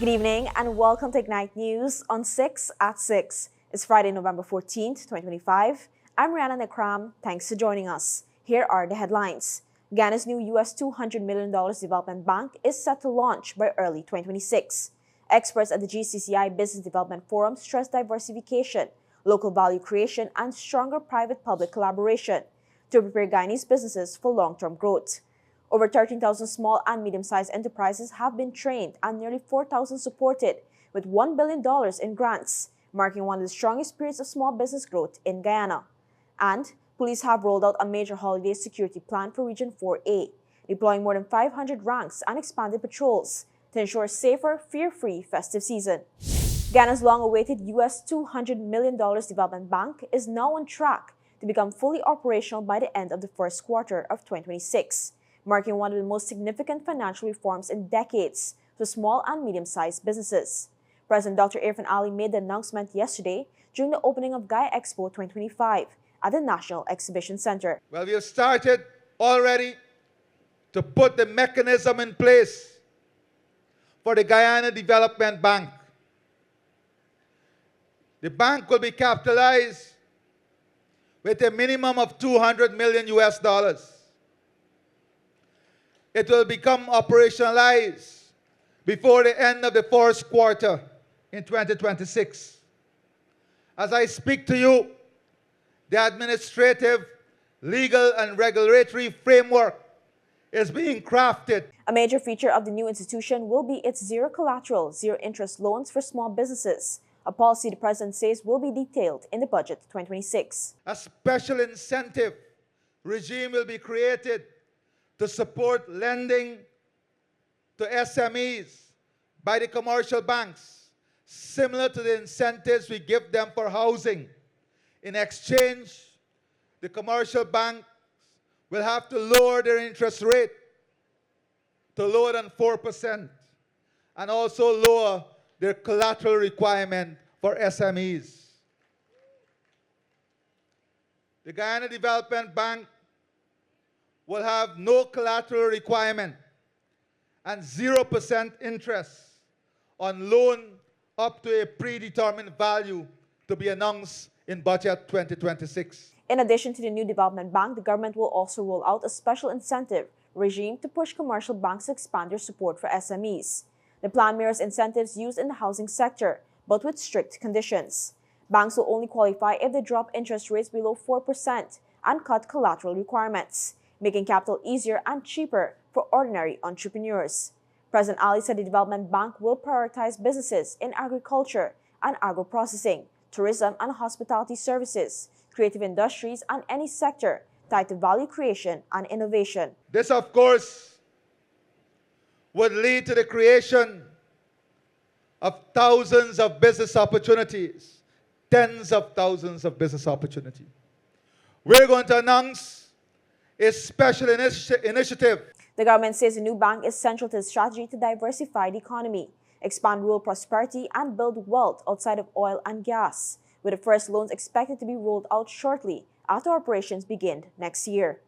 Good evening and welcome to Ignite News on 6 at 6. It's Friday, November 14th, 2025. I'm Rihanna Nekram. Thanks for joining us. Here are the headlines. Ghana's new US $200 million development bank is set to launch by early 2026. Experts at the GCCI Business Development Forum stress diversification, local value creation, and stronger private-public collaboration to prepare Guyanese businesses for long-term growth. Over 13,000 small and medium-sized enterprises have been trained and nearly 4,000 supported with $1 billion in grants, marking one of the strongest periods of small business growth in Guyana. And police have rolled out a major holiday security plan for Region 4A, deploying more than 500 ranks and expanded patrols to ensure a safer, fear-free festive season. Ghana's long-awaited US $200 million development bank is now on track to become fully operational by the end of the first quarter of 2026. Marking one of the most significant financial reforms in decades for small and medium-sized businesses. President Dr. Irfan Ali made the announcement yesterday during the opening of GuyExpo 2025 at the National Exhibition Center. Well, we have started already to put the mechanism in place for the Guyana Development Bank. The bank will be capitalized with a minimum of $200 million US. It will become operationalized before the end of the first quarter in 2026. As I speak to you, the administrative, legal, and regulatory framework is being crafted. A major feature of the new institution will be its zero collateral, zero interest loans for small businesses, a policy the president says will be detailed in the budget 2026. A special incentive regime will be created to support lending to SMEs by the commercial banks, similar to the incentives we give them for housing. In exchange, the commercial banks will have to lower their interest rate to lower than 4% and also lower their collateral requirement for SMEs. The Guyana Development Bank will have no collateral requirement and 0% interest on loan up to a predetermined value to be announced in budget 2026. In addition to the new development bank, the government will also roll out a special incentive regime to push commercial banks to expand their support for SMEs. The plan mirrors incentives used in the housing sector, but with strict conditions. Banks will only qualify if they drop interest rates below 4% and cut collateral requirements, making capital easier and cheaper for ordinary entrepreneurs. President Ali said the development bank will prioritize businesses in agriculture and agro-processing, tourism and hospitality services, creative industries, and any sector tied to value creation and innovation. This, of course, would lead to the creation of thousands of business opportunities, tens of thousands of business opportunities. We're going to announce a special initiative. The government says the new bank is central to its strategy to diversify the economy, expand rural prosperity, and build wealth outside of oil and gas, with the first loans expected to be rolled out shortly after operations begin next year.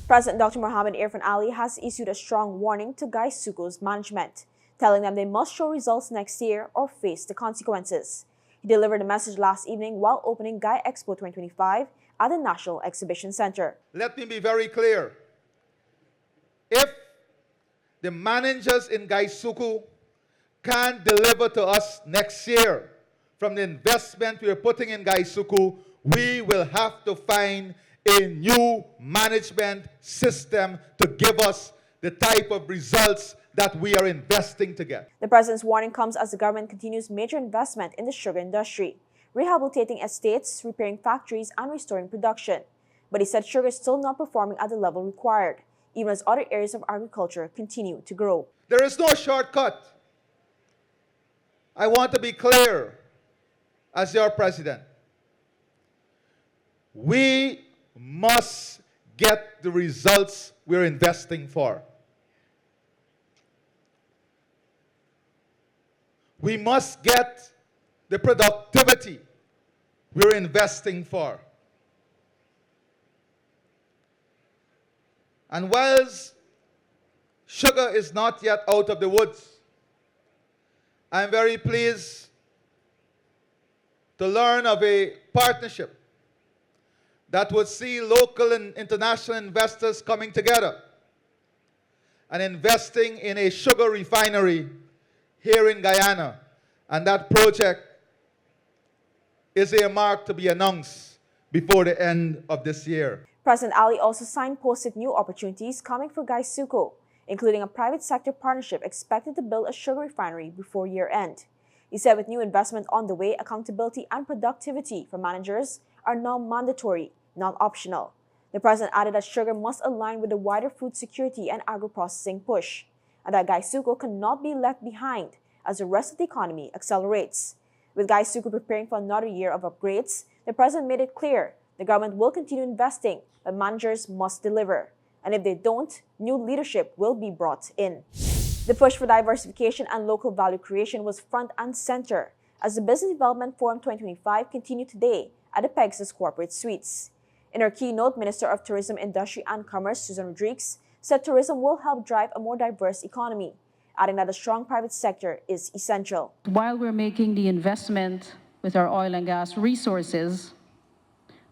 President Dr. Mohamed Irfan Ali has issued a strong warning to GuyExpo's management, telling them they must show results next year or face the consequences. He delivered a message last evening while opening GuyExpo 2025 at the National Exhibition Center. Let me be very clear. If the managers in GuyExpo can't deliver to us next year from the investment we are putting in GuyExpo, we will have to find a new management system to give us the type of results that we are investing to get. The president's warning comes as the government continues major investment in the sugar industry, rehabilitating estates, repairing factories, and restoring production. But he said sugar is still not performing at the level required, even as other areas of agriculture continue to grow. There is no shortcut. I want to be clear as your president. We must get the results we're investing for. We must get the productivity we're investing for. And whilst sugar is not yet out of the woods, I'm very pleased to learn of a partnership that would see local and international investors coming together and investing in a sugar refinery here in Guyana. And that project is earmarked to be announced before the end of this year. President Ali also signposted new opportunities coming for GuyExpo, including a private sector partnership expected to build a sugar refinery before year-end. He said with new investment on the way, accountability and productivity for managers are now mandatory, not optional. The president added that sugar must align with the wider food security and agro-processing push, and that GuyExpo cannot be left behind as the rest of the economy accelerates. With GuyExpo preparing for another year of upgrades, the president made it clear the government will continue investing, but managers must deliver. And if they don't, new leadership will be brought in. The push for diversification and local value creation was front and center as the Business Development Forum 2025 continued today at the Pegasus Corporate Suites. In her keynote, Minister of Tourism, Industry and Commerce, Susan Rodriguez, said tourism will help drive a more diverse economy, adding that a strong private sector is essential. While we're making the investment with our oil and gas resources,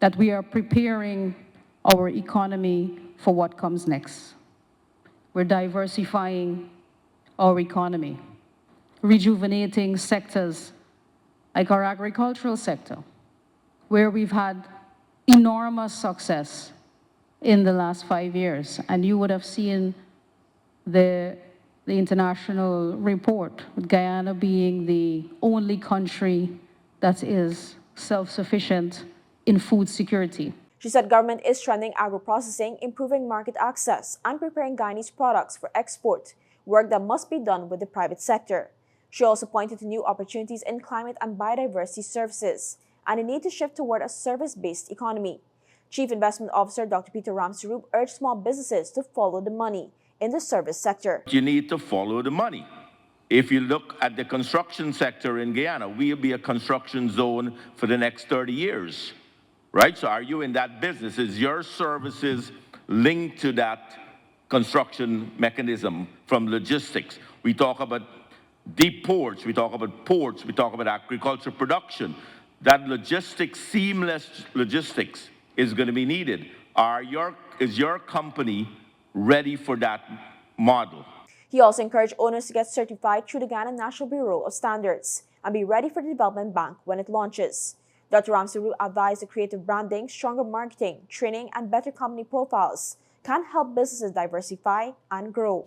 that we are preparing our economy for what comes next. We're diversifying our economy, rejuvenating sectors like our agricultural sector, where we've had enormous success in the last 5 years. And you would have seen the international report, with Guyana being the only country that is self-sufficient in food security. She said government is strengthening agro-processing, improving market access, and preparing Guyanese products for export, work that must be done with the private sector. She also pointed to new opportunities in climate and biodiversity services and the need to shift toward a service-based economy. Chief Investment Officer Dr. Peter Ramsaroop urged small businesses to follow the money in the service sector. You need to follow the money. If you look at the construction sector in Guyana, we'll be a construction zone for the next 30 years, right? So are you in that business? Is your services linked to that construction mechanism from logistics? We talk about deep ports, we talk about ports, we talk about agriculture production. That logistics, seamless logistics is going to be needed. Is your company ready for that model? He also encouraged owners to get certified through the Ghana National Bureau of Standards and be ready for the development bank when it launches. Dr. Ramsaroop advised that creative branding, stronger marketing, training, and better company profiles can help businesses diversify and grow.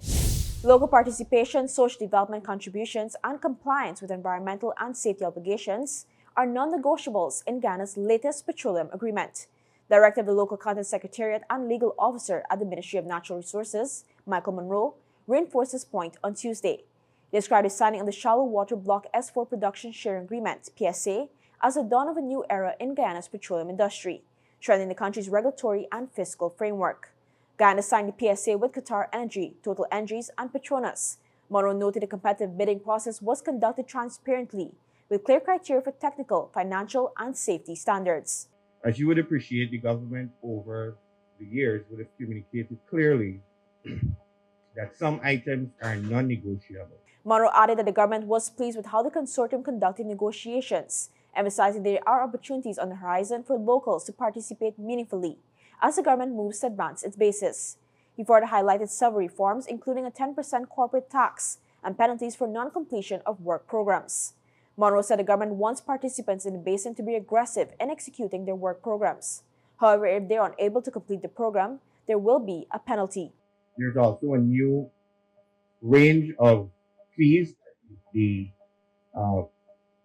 Local participation, social development contributions, and compliance with environmental and safety obligations are non-negotiables in Ghana's latest petroleum agreement. Director of the Local Content Secretariat and Legal Officer at the Ministry of Natural Resources, Michael Monroe, reinforced this point on Tuesday. He described the signing of the Shallow Water Block S4 Production Sharing Agreement, PSA, as the dawn of a new era in Guyana's petroleum industry, strengthening the country's regulatory and fiscal framework. Guyana signed the PSA with Qatar Energy, Total Energies, and Petronas. Monroe noted the competitive bidding process was conducted transparently, with clear criteria for technical, financial, and safety standards. As you would appreciate, the government over the years would have communicated clearly that some items are non-negotiable. Monroe added that the government was pleased with how the consortium conducted negotiations, emphasizing there are opportunities on the horizon for locals to participate meaningfully as the government moves to advance its basis. He further highlighted several reforms, including a 10% corporate tax and penalties for non-completion of work programs. Monroe said the government wants participants in the basin to be aggressive in executing their work programs. However, if they are unable to complete the program, there will be a penalty. There's also a new range of fees the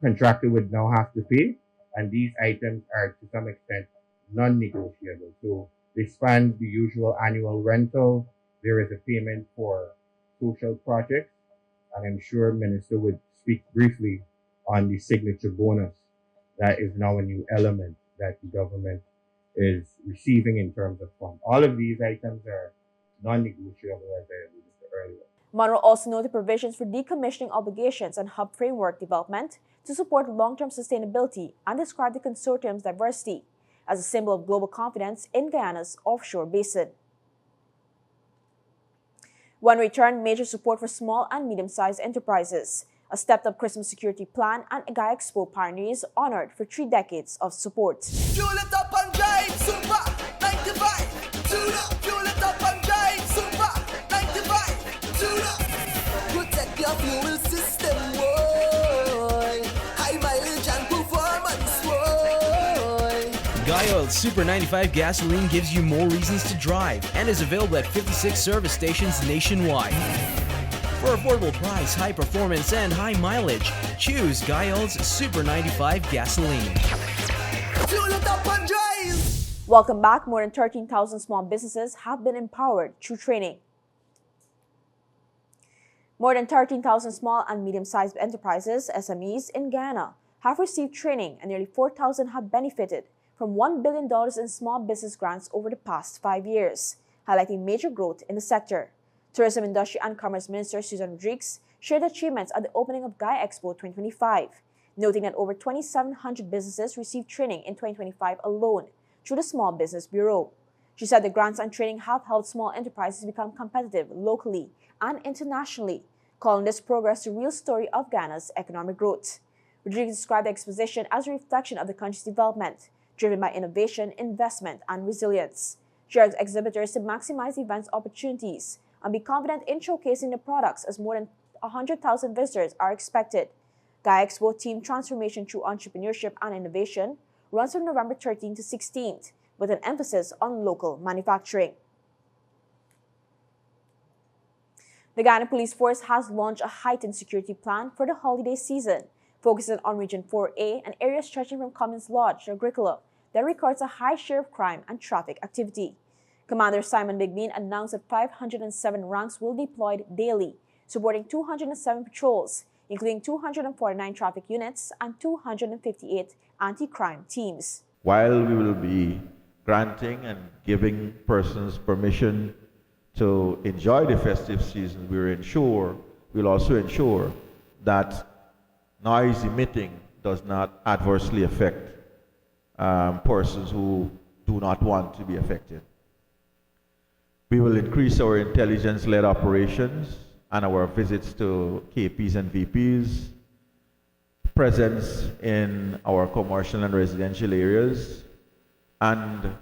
contractor would now have to pay, and these items are to some extent non-negotiable. So they span the usual annual rental. There is a payment for social projects, and I'm sure Minister would speak briefly on the signature bonus. That is now a new element that the government is receiving in terms of funds. All of these items are non-negotiable, as I alluded to earlier. Monroe also noted provisions for decommissioning obligations and hub framework development to support long-term sustainability and described the consortium's diversity as a symbol of global confidence in Guyana's offshore basin. When returned, major support for small and medium-sized enterprises. A stepped-up Christmas security plan and a GuyExpo pioneer is honored for 3 decades of support. Fuel it up and drive, super 95. Tune up, fuel it up and drive, super 95. Tune up. Protect your fuel system, boy. High mileage and performance, boy. Guy Oil Super 95 gasoline gives you more reasons to drive and is available at 56 service stations nationwide. For affordable price, high performance, and high mileage, choose Guy Oil's Super 95 gasoline. Fuel it up and drive. Welcome back. More than 13,000 small businesses have been empowered through training. More than 13,000 small and medium-sized enterprises, SMEs, in Guyana have received training, and nearly 4,000 have benefited from $1 billion in small business grants over the past 5 years, highlighting major growth in the sector. Tourism, Industry and Commerce Minister Susan Rodriguez shared achievements at the opening of GuyExpo 2025, noting that over 2,700 businesses received training in 2025 alone through the Small Business Bureau. She said the grants and training have helped small enterprises become competitive locally and internationally, calling this progress the real story of Ghana's economic growth. Rodriguez described the exposition as a reflection of the country's development, driven by innovation, investment, and resilience. She urged exhibitors to maximize events opportunities and be confident in showcasing the products as more than 100,000 visitors are expected. GuyExpo Team Transformation Through Entrepreneurship and Innovation runs from November 13th to 16th, with an emphasis on local manufacturing. The Guyana Police Force has launched a heightened security plan for the holiday season, focusing on Region 4A, an area stretching from Cummins Lodge to Agricola that records a high share of crime and traffic activity. Commander Simon Bigbean announced that 507 ranks will be deployed daily, supporting 207 patrols, including 249 traffic units and 258 anti-crime teams. While we will be granting and giving persons permission to enjoy the festive season, we'll also ensure that noise emitting does not adversely affect persons who do not want to be affected. We will increase our intelligence-led operations and our visits to KPs and VPs, presence in our commercial and residential areas, and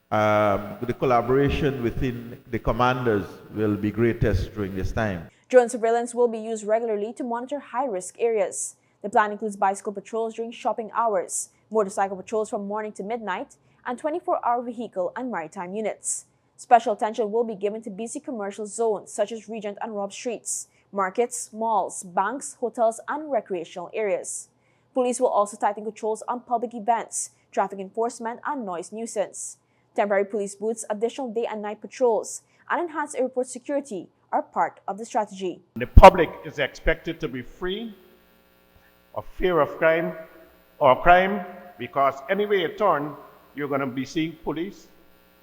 the collaboration within the commanders will be greatest during this time. Drone surveillance will be used regularly to monitor high-risk areas. The plan includes bicycle patrols during shopping hours, motorcycle patrols from morning to midnight, and 24-hour vehicle and maritime units. Special attention will be given to busy commercial zones such as Regent and Robb Streets, markets, malls, banks, hotels, and recreational areas. Police will also tighten controls on public events, traffic enforcement, and noise nuisance. Temporary police booths, additional day and night patrols, and enhanced airport security are part of the strategy. The public is expected to be free of fear of crime because anywhere you turn, you're going to be seeing police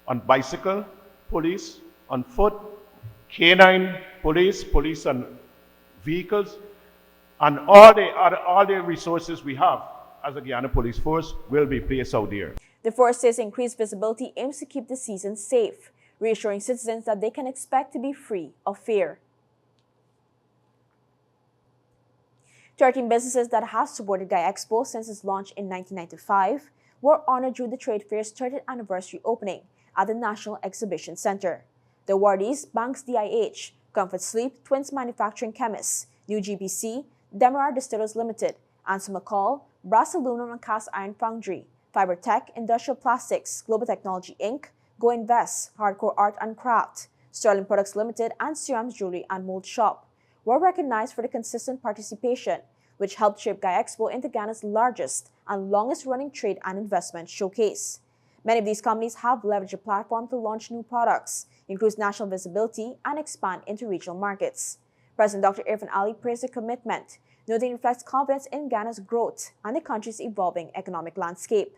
on bicycle, police on foot, canine police, police on vehicles, and all the resources we have as a Guyana Police Force will be placed out there. The force says increased visibility aims to keep the season safe, reassuring citizens that they can expect to be free of fear. 13 businesses that have supported GuyExpo since its launch in 1995 were honored during the trade fair's 30th anniversary opening at the National Exhibition Center. The awardees: Banks DIH, Comfort Sleep, Twins Manufacturing Chemists, New GPC, Demerara Distillers Limited, Anson McCall, Brass Aluminum and Cast Iron Foundry, Fiber Tech, Industrial Plastics, Global Technology Inc., Go Invest, Hardcore Art and Craft, Sterling Products Limited, and Siram's Jewelry and Mold Shop were recognized for the consistent participation, which helped shape GuyExpo into Ghana's largest and longest-running trade and investment showcase. Many of these companies have leveraged the platform to launch new products, increase national visibility, and expand into regional markets. President Dr. Irfan Ali praised the commitment, noting it reflects confidence in Ghana's growth and the country's evolving economic landscape.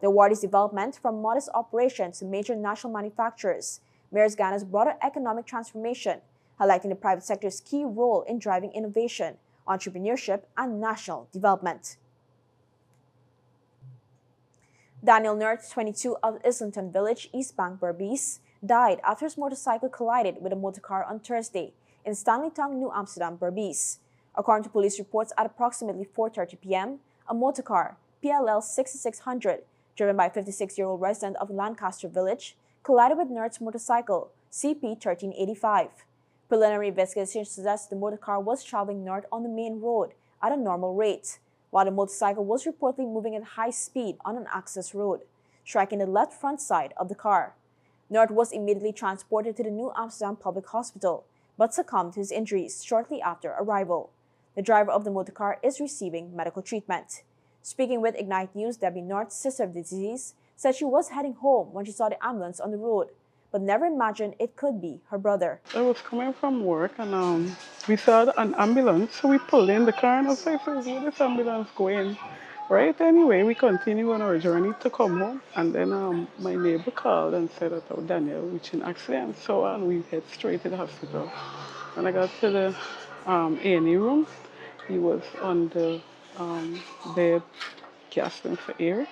The awardees' development from modest operations to major national manufacturers mirrors Ghana's broader economic transformation, highlighting the private sector's key role in driving innovation, entrepreneurship, and national development. Daniel Nert, 22, of Islington Village, East Bank, Berbice, died after his motorcycle collided with a motorcar on Thursday in Stanley Town, New Amsterdam, Berbice. According to police reports, at approximately 4:30 p.m., a motorcar, PLL 6600, driven by a 56-year-old resident of Lancaster Village, collided with Nert's motorcycle, CP 1385. Preliminary investigation suggests the motorcar was traveling north on the main road at a normal rate, while the motorcycle was reportedly moving at high speed on an access road, striking the left front side of the car. Nert was immediately transported to the New Amsterdam Public Hospital, but succumbed to his injuries shortly after arrival. The driver of the motorcar is receiving medical treatment. Speaking with Ignite News, Debbie North, sister of the deceased, said she was heading home when she saw the ambulance on the road, but never imagined it could be her brother. I was coming from work and we saw an ambulance, so we pulled in the car and I was like, where this ambulance going? Right, anyway, we continued on our journey to come home, and then my neighbor called and said that Daniel reached an accident, so we head straight to the hospital. When I got to the A&E room, he was on the bed gasping for air,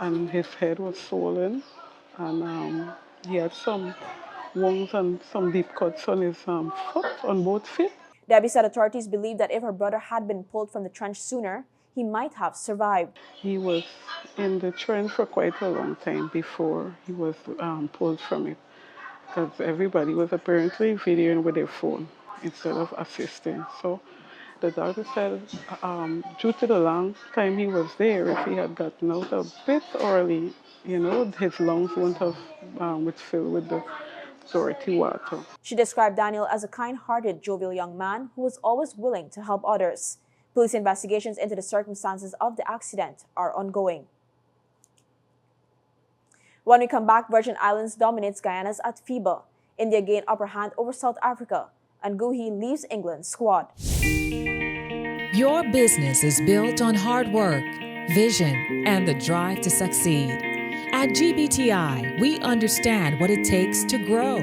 and his head was swollen, and he had some wounds and some deep cuts on his foot, on both feet. Debbie said authorities believe that if her brother had been pulled from the trench sooner, he might have survived. He was in the trench for quite a long time before he was pulled from it, because everybody was apparently videoing with their phone instead of assisting. So the doctor said due to the long time he was there, if he had gotten out a bit early, his lungs wouldn't have filled with the dirty water. She described Daniel as a kind-hearted, jovial young man who was always willing to help others. Police investigations into the circumstances of the accident are ongoing. When we come back, Virgin Islands dominates Guyana's at FIBA. India gained upper hand over South Africa, and Guhi leaves England's squad. Your business is built on hard work, vision, and the drive to succeed. At GBTI, we understand what it takes to grow.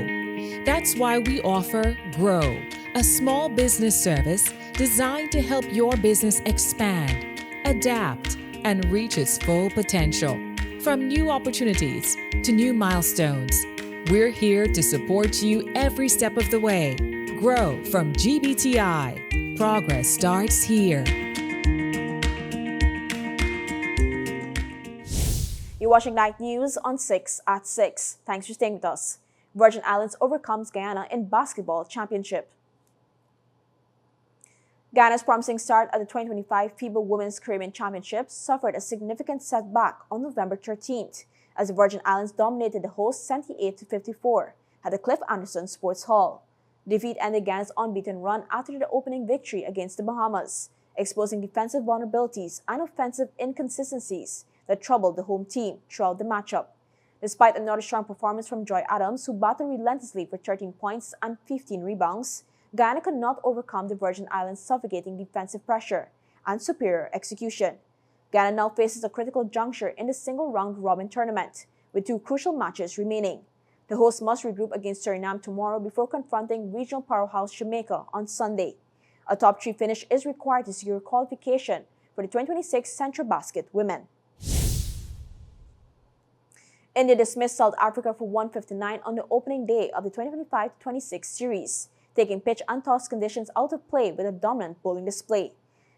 That's why we offer Grow, a small business service designed to help your business expand, adapt, and reach its full potential. From new opportunities to new milestones, we're here to support you every step of the way. Grow from GBTI. Progress starts here. You're watching Night News on 6 at 6. Thanks for staying with us. Virgin Islands overcomes Guyana in basketball championship. Guyana's promising start at the 2025 FIBA Women's Caribbean Championships suffered a significant setback on November 13th as the Virgin Islands dominated the hosts 78-54 at the Cliff Anderson Sports Hall. Defeat ended Guyana's unbeaten run after the opening victory against the Bahamas, exposing defensive vulnerabilities and offensive inconsistencies that troubled the home team throughout the matchup. Despite another strong performance from Joy Adams, who battled relentlessly for 13 points and 15 rebounds, Guyana could not overcome the Virgin Islands' suffocating defensive pressure and superior execution. Guyana now faces a critical juncture in the single round-robin tournament, with 2 crucial matches remaining. The hosts must regroup against Suriname tomorrow before confronting regional powerhouse Jamaica on Sunday. A top 3 finish is required to secure qualification for the 2026 Central Basket Women. India dismissed South Africa for 159 on the opening day of the 2025-26 series, taking pitch and toss conditions out of play with a dominant bowling display.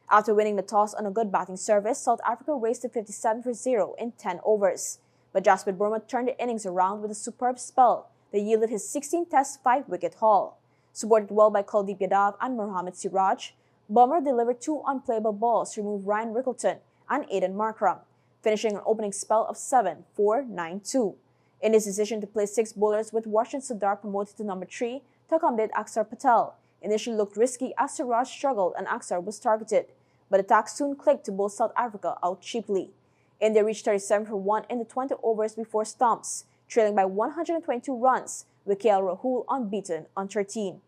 After winning the toss on a good batting service, South Africa raced to 57 for 0 in 10 overs. But Jasprit Burma turned the innings around with a superb spell that yielded his 16-test 5-wicket haul. Supported well by Kuldeep Yadav and Mohammad Siraj, Bummer delivered 2 unplayable balls to remove Ryan Rickleton and Aiden Markram, finishing an opening spell of 7-4-9-2. In his decision to play 6 bowlers with Washington Sudar promoted to number 3, to accommodate Axar Patel initially looked risky as Siraj struggled and Axar was targeted, but attacks soon clicked to bowl South Africa out cheaply. India reached 37 for 1 in the 20 overs before stumps, trailing by 122 runs, with KL Rahul unbeaten on 13.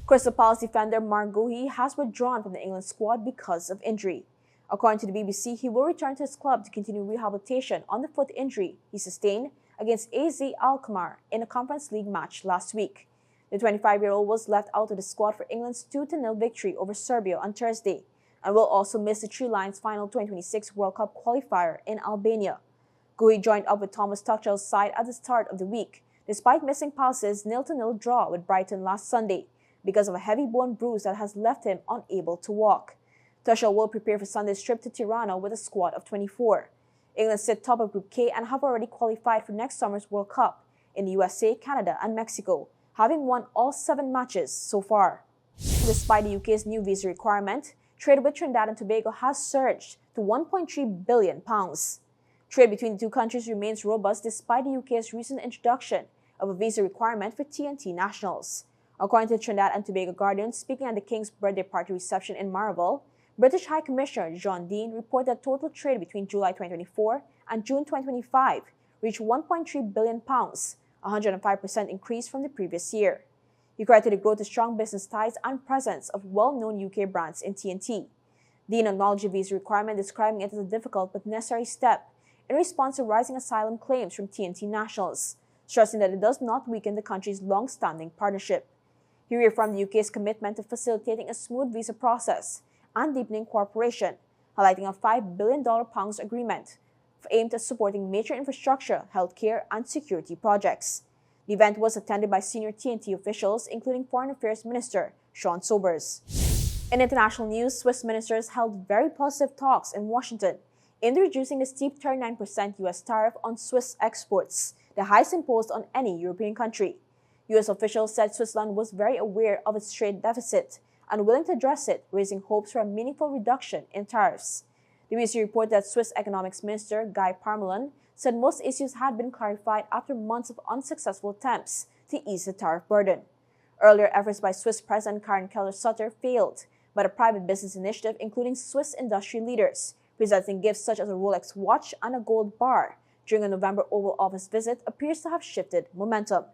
Crystal Palace defender Mark Guhi has withdrawn from the England squad because of injury. According to the BBC, he will return to his club to continue rehabilitation on the foot injury he sustained against AZ Alkmaar in a Conference League match last week. The 25-year-old was left out of the squad for England's 2-0 victory over Serbia on Thursday and will also miss the Three Lions final 2026 World Cup qualifier in Albania. Guhi joined up with Thomas Tuchel's side at the start of the week, despite missing Palace's 0-0 draw with Brighton last Sunday, because of a heavy bone bruise that has left him unable to walk. Tuchel will prepare for Sunday's trip to Tirana with a squad of 24. England sit top of Group K and have already qualified for next summer's World Cup in the USA, Canada, and Mexico, having won all 7 matches so far. Despite the UK's new visa requirement, trade with Trinidad and Tobago has surged to £1.3 billion. Trade between the two countries remains robust despite the UK's recent introduction of a visa requirement for TNT nationals. According to Trinidad and Tobago Guardian, speaking at the King's birthday party reception in Marvel, British High Commissioner John Dean reported that total trade between July 2024 and June 2025 reached £1.3 billion, a 105% increase from the previous year. He credited the growth to strong business ties and presence of well-known UK brands in TNT. Dean acknowledged the visa requirement, describing it as a difficult but necessary step in response to rising asylum claims from TNT nationals, stressing that it does not weaken the country's long-standing partnership. He reaffirmed the UK's commitment to facilitating a smooth visa process and deepening cooperation, highlighting a £5 billion agreement aimed at supporting major infrastructure, healthcare, and security projects. The event was attended by senior TNT officials, including Foreign Affairs Minister Sean Sobers. In international news, Swiss ministers held very positive talks in Washington aimed at reducing the steep 39% U.S. tariff on Swiss exports, the highest imposed on any European country. U.S. officials said Switzerland was very aware of its trade deficit and willing to address it, raising hopes for a meaningful reduction in tariffs. The BBC reported that Swiss Economics Minister Guy Parmelin said most issues had been clarified after months of unsuccessful attempts to ease the tariff burden. Earlier efforts by Swiss President Karin Keller-Sutter failed, but a private business initiative including Swiss industry leaders presenting gifts such as a Rolex watch and a gold bar during a November Oval Office visit appears to have shifted momentum.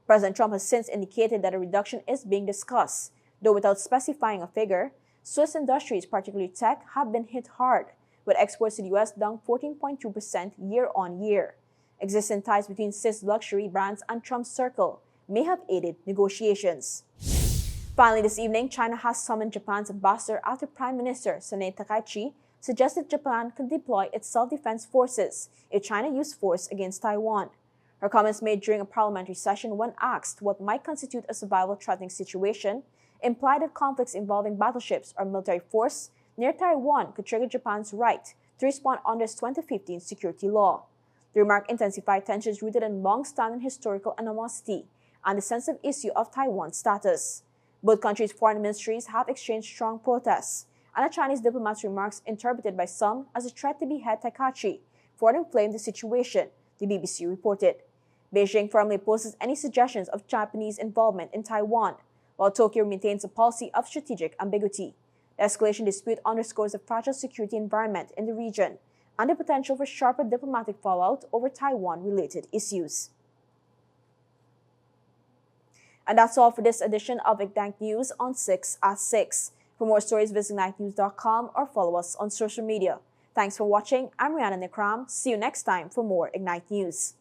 President Trump has since indicated that a reduction is being discussed, though without specifying a figure. Swiss industries, particularly tech, have been hit hard, with exports to the U.S. down 14.2% year-on-year. Existing ties between Swiss luxury brands and Trump's circle may have aided negotiations. Finally, this evening, China has summoned Japan's ambassador after Prime Minister Sanae Takaichi suggested Japan could deploy its self-defense forces if China used force against Taiwan. Her comments made during a parliamentary session when asked what might constitute a survival-threatening situation implied that conflicts involving battleships or military force near Taiwan could trigger Japan's right to respond under its 2015 security law. The remark intensified tensions rooted in long-standing historical animosity and the sensitive issue of Taiwan's status. Both countries' foreign ministries have exchanged strong protests, and a Chinese diplomat's remarks interpreted by some as a threat to behead Takaichi further inflamed the situation, the BBC reported. Beijing firmly opposes any suggestions of Japanese involvement in Taiwan, while Tokyo maintains a policy of strategic ambiguity. The escalation dispute underscores the fragile security environment in the region and the potential for sharper diplomatic fallout over Taiwan-related issues. And that's all for this edition of Ignite News on 6 at 6. For more stories, visit ignitenews.com or follow us on social media. Thanks for watching. I'm Rihanna Nikram. See you next time for more Ignite News.